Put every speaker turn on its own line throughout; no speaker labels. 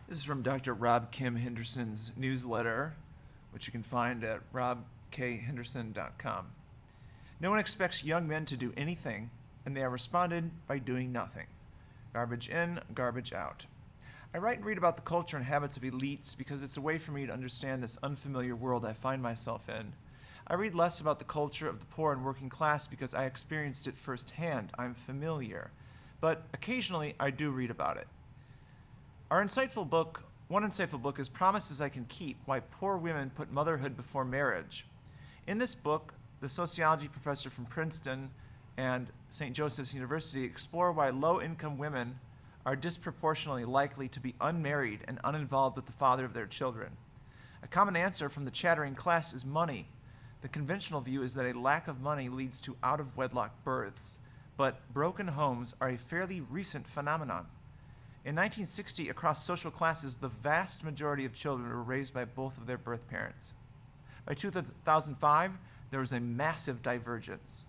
This is from Dr. Rob Kim Henderson's newsletter, which you can find at robkhenderson.com. No one expects young men to do anything, and they have responded by doing nothing. Garbage in, garbage out. I write and read about the culture and habits of elites because it's a way for me to understand this unfamiliar world I find myself in. I read less about the culture of the poor and working class because I experienced it firsthand. I'm familiar. But occasionally I do read about it. One insightful book is Promises I Can Keep: Why Poor Women Put Motherhood Before Marriage. In this book, the sociology professor from Princeton and St. Joseph's University explore why low-income women are disproportionately likely to be unmarried and uninvolved with the father of their children. A common answer from the chattering class is money. The conventional view is that a lack of money leads to out-of-wedlock births, but broken homes are a fairly recent phenomenon. In 1960, across social classes, the vast majority of children were raised by both of their birth parents. By 2005, there was a massive divergence.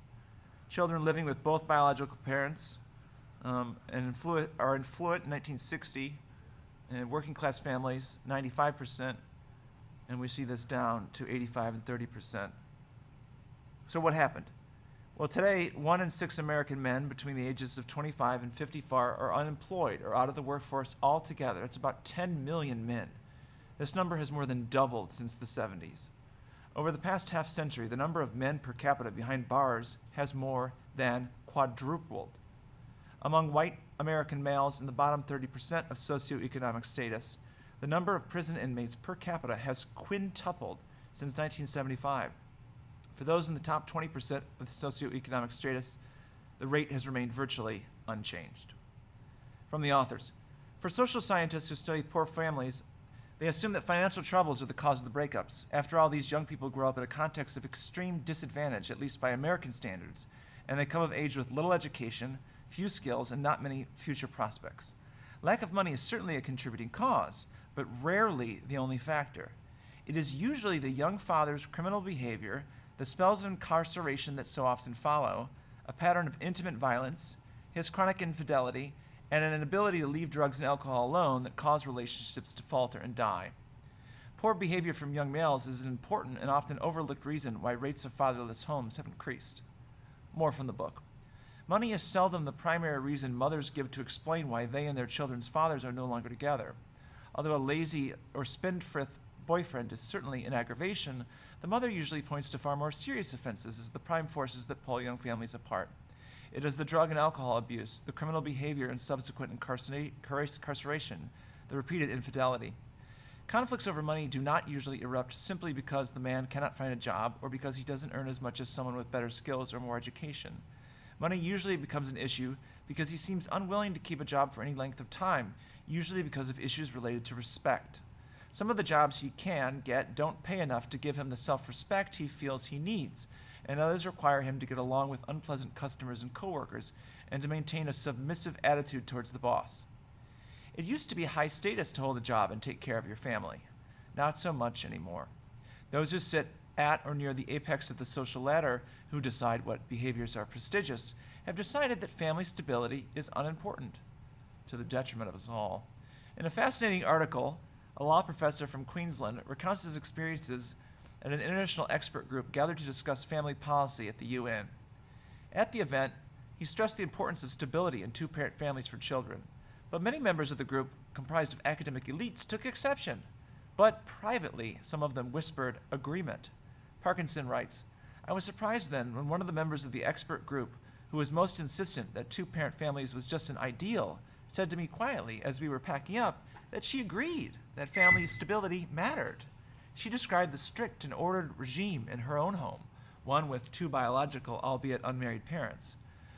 Children living with both biological parents are influent in 1960, and working class families, 95%, and we see this down to 85 and 30%. So what happened? Well, today, 1 in 6 American men between the ages of 25 and 54 are unemployed or out of the workforce altogether. It's about 10 million men. This number has more than doubled since the 70s. Over the past half century, the number of men per capita behind bars has more than quadrupled. Among white American males in the bottom 30% of socioeconomic status, the number of prison inmates per capita has quintupled since 1975. For those in the top 20% of the socioeconomic status, the rate has remained virtually unchanged. From the authors: for social scientists who study poor families, they assume that financial troubles are the cause of the breakups. After all, these young people grow up in a context of extreme disadvantage, at least by American standards, and they come of age with little education, few skills, and not many future prospects. Lack of money is certainly a contributing cause, but rarely the only factor. It is usually the young father's criminal behavior, the spells of incarceration that so often follow, a pattern of intimate violence, his chronic infidelity, and an inability to leave drugs and alcohol alone that cause relationships to falter and die. Poor behavior from young males is an important and often overlooked reason why rates of fatherless homes have increased. More from the book. Money is seldom the primary reason mothers give to explain why they and their children's fathers are no longer together. Although a lazy or spendthrift boyfriend is certainly an aggravation, the mother usually points to far more serious offenses as the prime forces that pull young families apart. It is the drug and alcohol abuse, the criminal behavior and subsequent incarceration, the repeated infidelity. Conflicts over money do not usually erupt simply because the man cannot find a job or because he doesn't earn as much as someone with better skills or more education. Money usually becomes an issue because he seems unwilling to keep a job for any length of time, usually because of issues related to respect. Some of the jobs he can get don't pay enough to give him the self-respect he feels he needs, and others require him to get along with unpleasant customers and coworkers and to maintain a submissive attitude towards the boss. It used to be high status to hold a job and take care of your family. Not so much anymore. Those who sit at or near the apex of the social ladder, who decide what behaviors are prestigious, have decided that family stability is unimportant, to the detriment of us all. In a fascinating article, a law professor from Queensland recounts his experiences at an international expert group gathered to discuss family policy at the UN. At the event, he stressed the importance of stability in two-parent families for children, but many members of the group, comprised of academic elites, took exception. But privately, some of them whispered agreement. Parkinson writes, "I was surprised then when one of the members of the expert group, who was most insistent that two-parent families was just an ideal, said to me quietly as we were packing up that she agreed that family stability mattered. She described the strict and ordered regime in her own home, one with 2 biological, albeit unmarried parents.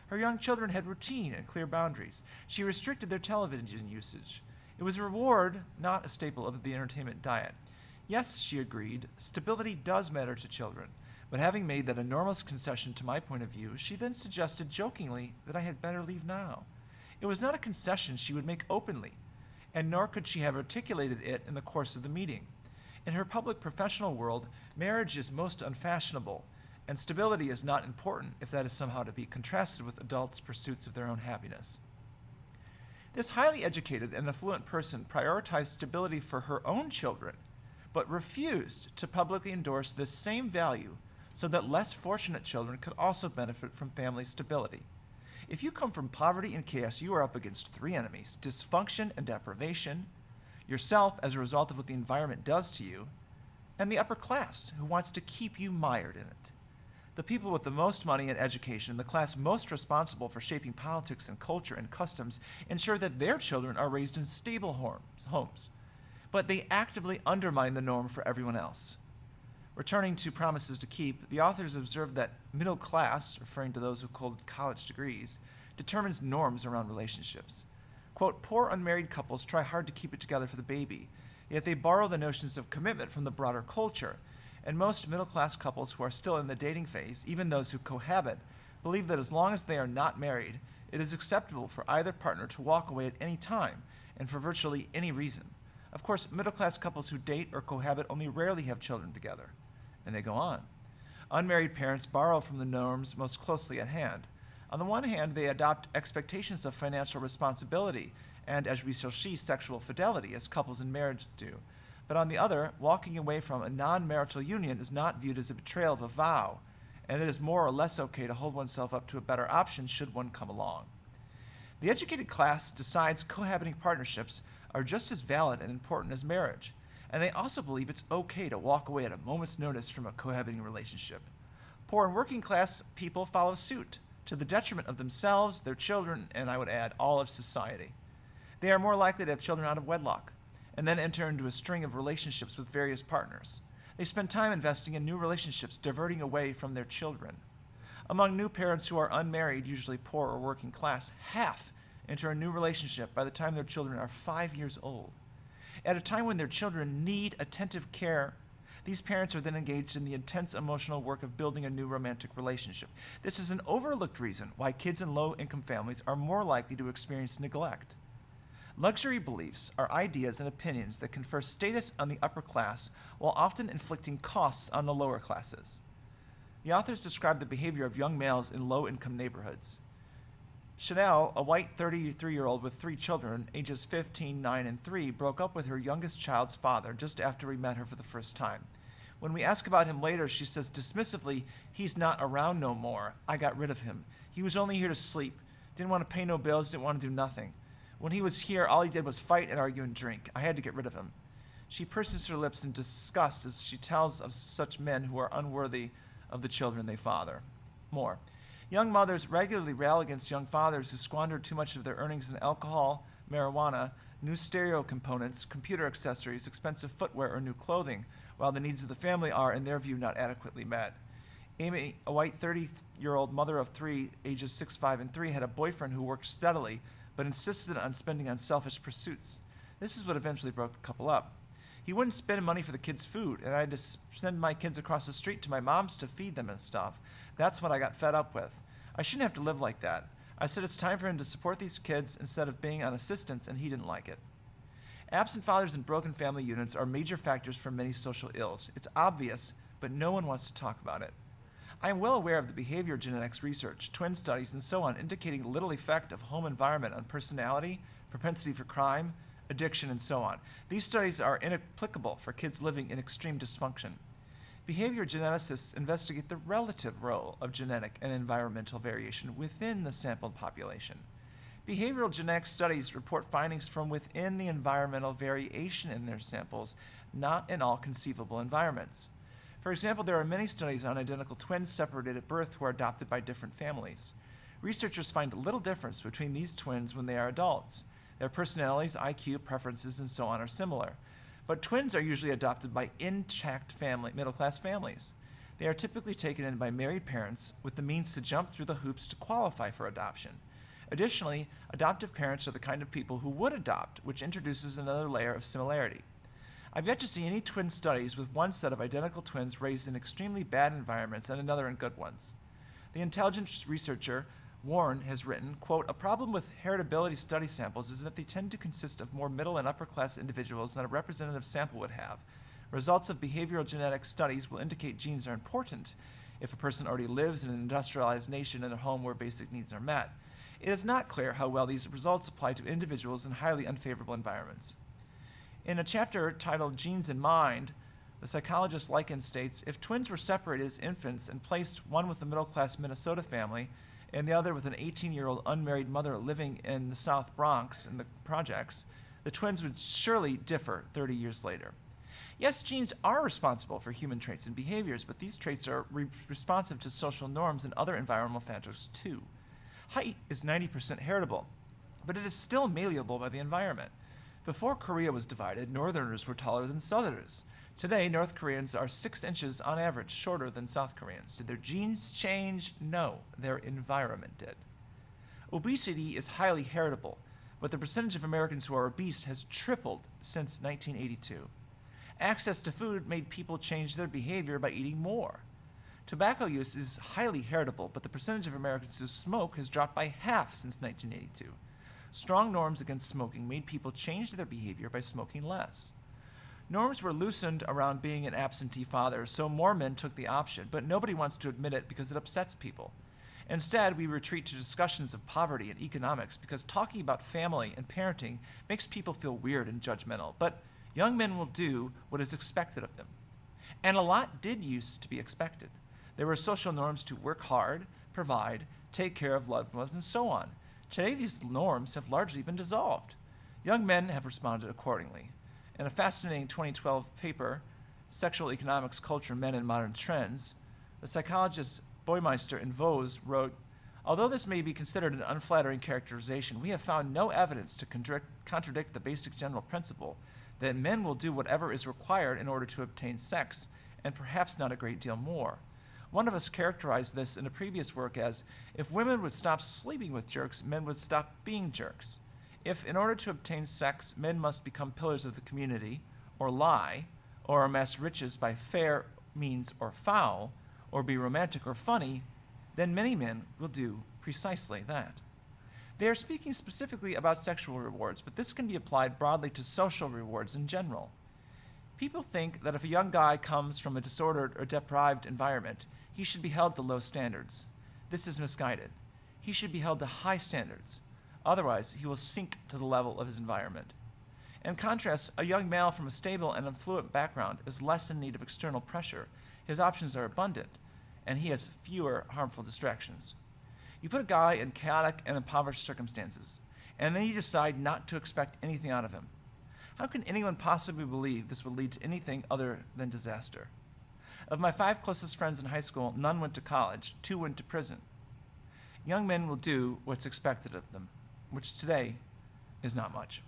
Her young children had routine and clear boundaries. She restricted their television usage. It was a reward, not a staple of the entertainment diet. Yes," she agreed, "stability does matter to children." But having made that enormous concession to my point of view, she then suggested jokingly that I had better leave now. It was not a concession she would make openly, and nor could she have articulated it in the course of the meeting. In her public professional world, marriage is most unfashionable, and stability is not important if that is somehow to be contrasted with adults' pursuits of their own happiness. This highly educated and affluent person prioritized stability for her own children, but refused to publicly endorse this same value so that less fortunate children could also benefit from family stability. If you come from poverty and chaos, you are up against three enemies: dysfunction and deprivation, yourself as a result of what the environment does to you, and the upper class who wants to keep you mired in it. The people with the most money and education, the class most responsible for shaping politics and culture and customs, ensure that their children are raised in stable homes, but they actively undermine the norm for everyone else. Returning to Promises to Keep, the authors observe that middle class, referring to those who hold college degrees, determines norms around relationships. Quote, poor unmarried couples try hard to keep it together for the baby, yet they borrow the notions of commitment from the broader culture. And most middle-class couples who are still in the dating phase, even those who cohabit, believe that as long as they are not married, it is acceptable for either partner to walk away at any time and for virtually any reason. Of course, middle-class couples who date or cohabit only rarely have children together. And they go on. Unmarried parents borrow from the norms most closely at hand. On the one hand, they adopt expectations of financial responsibility and, as we shall see, sexual fidelity, as couples in marriage do. But on the other, walking away from a non-marital union is not viewed as a betrayal of a vow, and it is more or less okay to hold oneself up to a better option should one come along. The educated class decides cohabiting partnerships are just as valid and important as marriage, and they also believe it's okay to walk away at a moment's notice from a cohabiting relationship. Poor and working class people follow suit, to the detriment of themselves, their children, and I would add, all of society. They are more likely to have children out of wedlock, and then enter into a string of relationships with various partners. They spend time investing in new relationships, diverting away from their children. Among new parents who are unmarried, usually poor or working class, half enter a new relationship by the time their children are 5 years old. At a time when their children need attentive care, these parents are then engaged in the intense emotional work of building a new romantic relationship. This is an overlooked reason why kids in low-income families are more likely to experience neglect. Luxury beliefs are ideas and opinions that confer status on the upper class while often inflicting costs on the lower classes. The authors describe the behavior of young males in low-income neighborhoods. Chanel, a white 33-year-old with 3 children, ages 15, 9, and 3, broke up with her youngest child's father just after we met her for the first time. When we ask about him later, she says dismissively, "He's not around no more. I got rid of him. He was only here to sleep. Didn't want to pay no bills, didn't want to do nothing. When he was here, all he did was fight and argue and drink. I had to get rid of him." She purses her lips in disgust as she tells of such men who are unworthy of the children they father. More. Young mothers regularly rail against young fathers who squander too much of their earnings in alcohol, marijuana, new stereo components, computer accessories, expensive footwear, or new clothing, while the needs of the family are, in their view, not adequately met. Amy, a white 30-year-old mother of 3, ages 6, 5, and 3, had a boyfriend who worked steadily but insisted on spending on selfish pursuits. This is what eventually broke the couple up. He wouldn't spend money for the kids' food, and I had to send my kids across the street to my mom's to feed them and stuff. That's what I got fed up with. I shouldn't have to live like that. I said it's time for him to support these kids instead of being on assistance, and he didn't like it. Absent fathers and broken family units are major factors for many social ills. It's obvious, but no one wants to talk about it. I am well aware of the behavior genetics research, twin studies, and so on indicating little effect of home environment on personality, propensity for crime, addiction, and so on. These studies are inapplicable for kids living in extreme dysfunction. Behavior geneticists investigate the relative role of genetic and environmental variation within the sampled population. Behavioral genetics studies report findings from within the environmental variation in their samples, not in all conceivable environments. For example, there are many studies on identical twins separated at birth who are adopted by different families. Researchers find little difference between these twins when they are adults. Their personalities, IQ, preferences, and so on are similar. But twins are usually adopted by intact middle-class families. They are typically taken in by married parents with the means to jump through the hoops to qualify for adoption. Additionally, adoptive parents are the kind of people who would adopt, which introduces another layer of similarity. I've yet to see any twin studies with one set of identical twins raised in extremely bad environments and another in good ones. The intelligence researcher Warren has written, quote, "A problem with heritability study samples is that they tend to consist of more middle and upper class individuals than a representative sample would have. Results of behavioral genetics studies will indicate genes are important if a person already lives in an industrialized nation in a home where basic needs are met. It is not clear how well these results apply to individuals in highly unfavorable environments. In a chapter titled Genes and Mind, the psychologist Lycan states, if twins were separated as infants and placed one with a middle-class Minnesota family and the other with an 18-year-old unmarried mother living in the South Bronx in the projects, the twins would surely differ 30 years later. Yes, genes are responsible for human traits and behaviors, but these traits are responsive to social norms and other environmental factors too. Height is 90% heritable, but it is still malleable by the environment. Before Korea was divided, Northerners were taller than Southerners. Today, North Koreans are 6 inches on average shorter than South Koreans. Did their genes change? No, their environment did. Obesity is highly heritable, but the percentage of Americans who are obese has tripled since 1982. Access to food made people change their behavior by eating more. Tobacco use is highly heritable, but the percentage of Americans who smoke has dropped by half since 1982. Strong norms against smoking made people change their behavior by smoking less. Norms were loosened around being an absentee father, so more men took the option, but nobody wants to admit it because it upsets people. Instead, we retreat to discussions of poverty and economics because talking about family and parenting makes people feel weird and judgmental, but young men will do what is expected of them. And a lot did used to be expected. There were social norms to work hard, provide, take care of loved ones, and so on. Today, these norms have largely been dissolved. Young men have responded accordingly. In a fascinating 2012 paper, Sexual Economics, Culture, Men, and Modern Trends, the psychologists Boymeister and Vose wrote, although this may be considered an unflattering characterization, we have found no evidence to contradict the basic general principle that men will do whatever is required in order to obtain sex, and perhaps not a great deal more. One of us characterized this in a previous work as, if women would stop sleeping with jerks, men would stop being jerks. If, in order to obtain sex, men must become pillars of the community, or lie, or amass riches by fair means or foul, or be romantic or funny, then many men will do precisely that. They are speaking specifically about sexual rewards, but this can be applied broadly to social rewards in general. People think that if a young guy comes from a disordered or deprived environment, he should be held to low standards. This is misguided. He should be held to high standards. Otherwise, he will sink to the level of his environment. In contrast, a young male from a stable and affluent background is less in need of external pressure. His options are abundant, and he has fewer harmful distractions. You put a guy in chaotic and impoverished circumstances, and then you decide not to expect anything out of him. How can anyone possibly believe this would lead to anything other than disaster? Of my 5 closest friends in high school, none went to college, 2 went to prison. Young men will do what's expected of them, which today is not much.